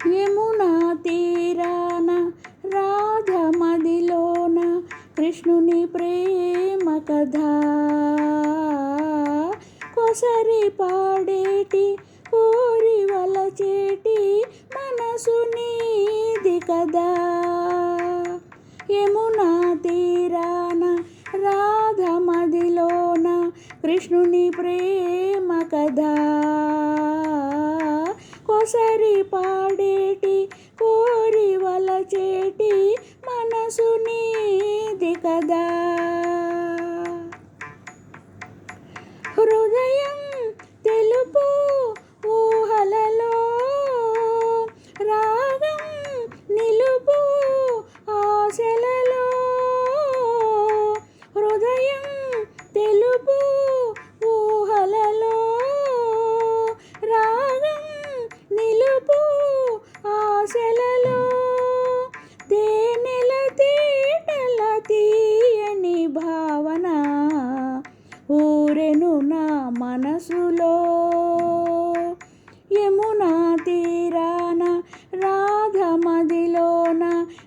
యమునా తీరాన రాధమదిలోన కృష్ణుని ప్రేమ కథ కొసరి పాడేటి కోరి వలచేటి మనసు నీది కదా. యమునా తీరాన రాధమదిలోన కృష్ణుని ప్రేమ కథ కొసరి పాడేటి కోరి వలచేటి మనసు నీది కదా. హృదయం తెలుపు ఊహలలో రాగం నిలుపు ఆశలలో. హృదయం తెలుపు ఊహలలో రాగం నిలుపు ఆశలలో. తేనెల తేటల తీయని భావన ఊరెను నా మనసులో. యమునా తీరాన రాధమదిలోన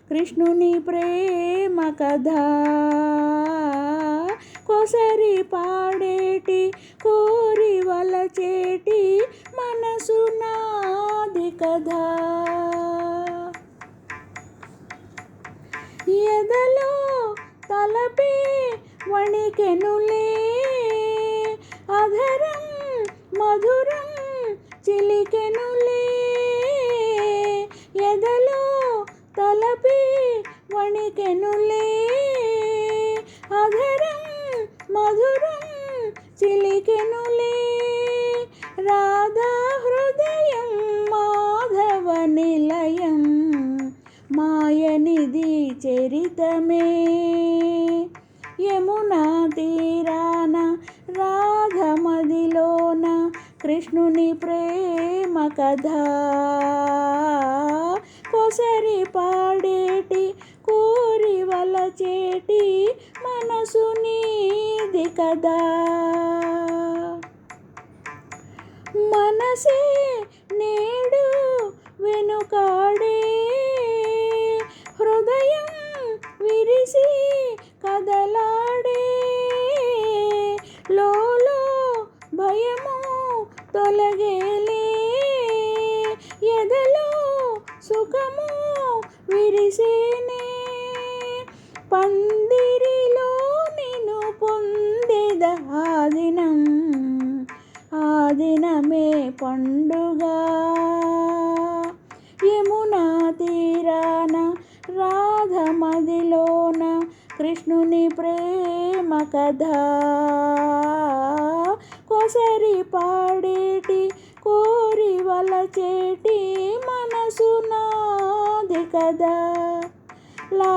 కృష్ణుని ప్రేమ కథ కొసరి పాడేటి కోరి వలచేటి మనసు నాది కదా. ఎదలో తలపే వణికెనులే అధరం మధురం చిలికెనులే. ఎదలో తలపే వణికెనులే అధరం మధురం చిలికెనులే. రాధా హృదయం మాధవ నిలయం మాయనిది చరితమే. యమునా తీరాన రాధమదిలోన కృష్ణుని ప్రేమ కథ కొసరి పాడేటి కోరి వలచేటి మనసు నీది కదా. మనసే నేడు వెనుకాడే హృదయం విరిసి కదలాడే. లోలో భయము తొలగేలే ఎదలో సుఖము విరిసేనే. పందిరిలో నిన్ను పొందెద ఆదినం ఆదినమే పండుగ. యమునా తీరాన రాధమదిలోన కృష్ణుని ప్రేమ కథ కొసరి పాడేటి కోరి వలచేటి మనసు నాది కదా. లా